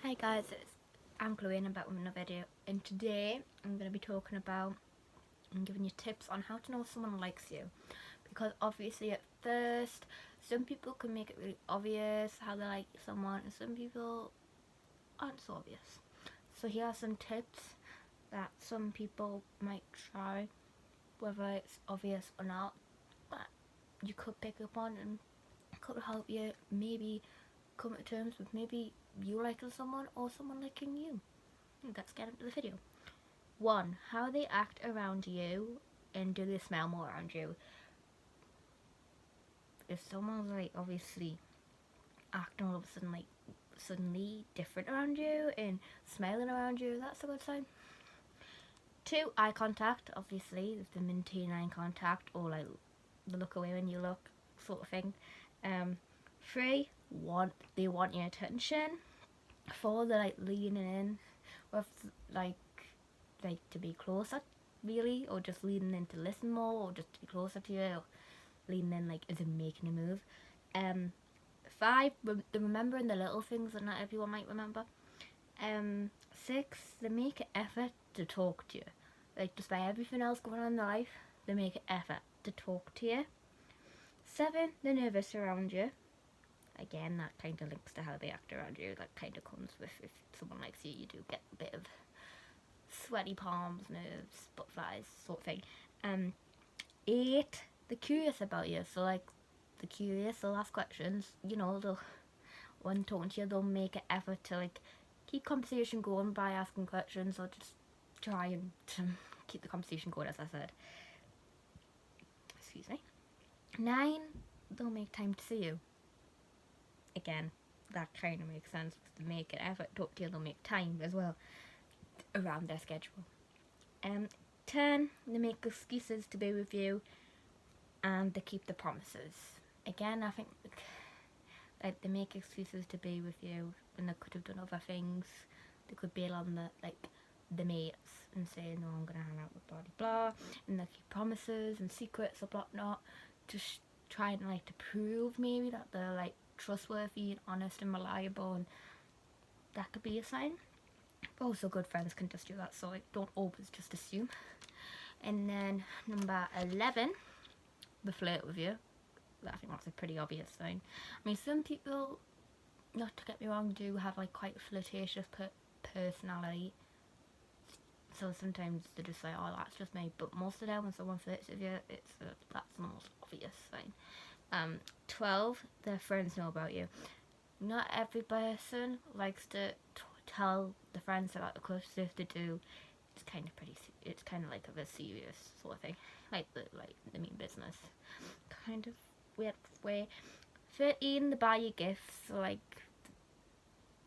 Hi guys, I'm Chloe and I'm back with another video, and today I'm going to be talking about and giving you tips on how to know if someone likes you, because obviously at first some people can make it really obvious how they like someone and some people aren't so obvious. So here are some tips that some people might try, whether it's obvious or not, that you could pick up on and could help you maybe come to terms with maybe you liking someone or someone liking you. Let's get into the video. 1. How they act around you, and do they smell more around you? If someone's like obviously acting all of a sudden like suddenly different around you and smiling around you, that's a good sign. 2. Eye contact. Obviously, if they maintain eye contact or like they look away when you look, sort of thing. 3. They want your attention. 4. They're like leaning in with like to be closer, really, or just leaning in to listen more, or just to be closer to you, or leaning in like as in making a move. 5. They're remembering the little things that not everyone might remember. 6. They make an effort to talk to you, like despite everything else going on in their life, they make an effort to talk to you. 7. They're nervous around you. Again, that kind of links to how they act around you. That kind of comes with, if someone likes you, you do get a bit of sweaty palms, nerves, butterflies, sort of thing. 8. They're curious about you. So like, they're curious. They'll ask questions. You know, they'll when talking to you, they'll make an effort to like keep conversation going by asking questions, or just try and to keep the conversation going, as I said. Excuse me. 9. They'll make time to see you. Again, that kind of makes sense. They make an effort to talk to you. They'll make time as well around their schedule. 10. They make excuses to be with you, and they keep the promises. Again, I think like they make excuses to be with you when they could have done other things. They could bail on the mates and say, no, I'm gonna hang out with blah blah, and they keep promises and secrets or whatnot, just trying like to prove maybe that they're like trustworthy and honest and reliable, and that could be a sign. But also good friends can just do that, so like, don't always just assume. And then number 11, they flirt with you. I think that's a pretty obvious thing. I mean, some people, not to get me wrong, do have like quite a flirtatious personality. So sometimes they're just like, oh, that's just me. But most of the time when someone flirts with you, that's the most obvious thing. 12, their friends know about you. Not every person likes to tell the friends about the crush. If they do, it's kind of pretty. It's kind of like a serious sort of thing, like they mean business, kind of weird way. 13, they buy you gifts. So like,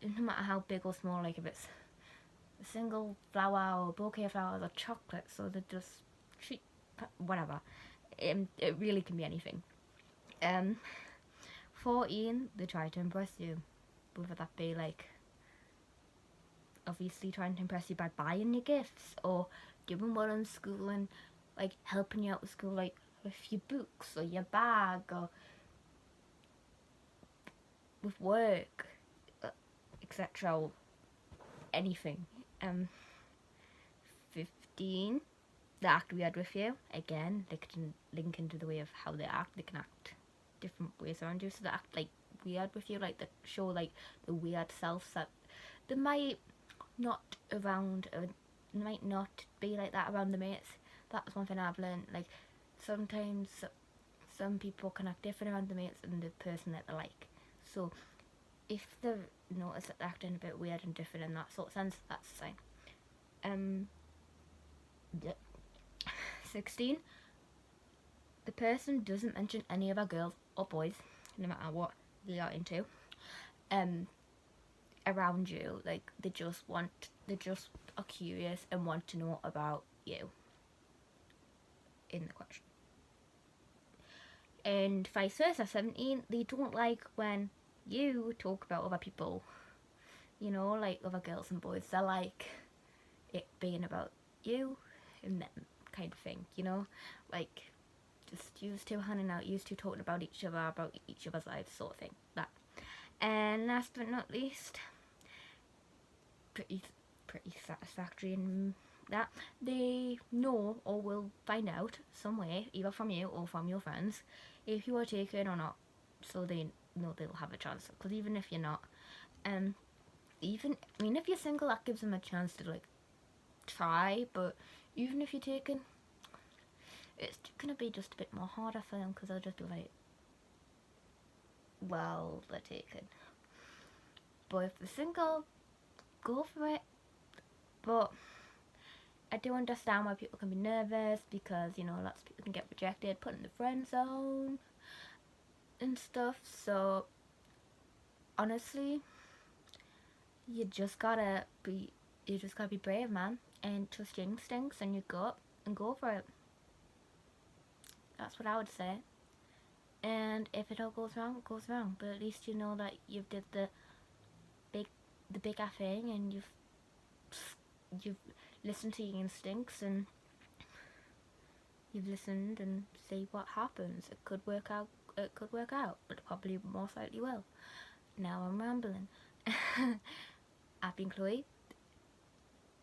no matter how big or small, like if it's a single flower or a bouquet of flowers or chocolate, so they just treat whatever. It really can be anything. 14, they try to impress you, whether that be like obviously trying to impress you by buying you gifts or doing well in school and like helping you out with school, like with your books or your bag or with work, etc. or anything. 15, they act weird with you. Again, they can link into the way of how they act. They can act different ways around you, so they act like weird with you, like they show like the weird selves that they might not might not be like that around the mates. That's one thing I've learned. Like sometimes some people can act different around the mates and the person that they like. So if they notice that they're acting a bit weird and different in that sort of sense, that's a sign. 16, the person doesn't mention any other girls or boys, no matter what they are into, around you. Like they just are curious and want to know about you in the question. And vice versa. 17, they don't like when you talk about other people, you know, like other girls and boys. They like it being about you and them, kind of thing, you know, like just used to hanging out, used to talking about each other's lives, sort of thing. That. And last but not least, pretty satisfactory in that they know or will find out some way, either from you or from your friends, if you are taken or not, so they know they'll have a chance. Because even if you're not, if you're single, that gives them a chance to like try. But even if you're taken, it's gonna be just a bit more harder for them, because they'll just be like, well, they're taken. But if they're single, go for it. But I do understand why people can be nervous, because, you know, lots of people can get rejected, put in the friend zone and stuff. So honestly, you just gotta be brave, man, and trust your instincts and your gut and go for it. That's what I would say. And if it all goes wrong, it goes wrong. But at least you know that you've did the big thing, and you've listened to your instincts, and you've listened and see what happens. It could work out, but it probably most likely will. Now I'm rambling. I've been Chloe,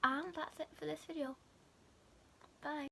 and that's it for this video. Bye.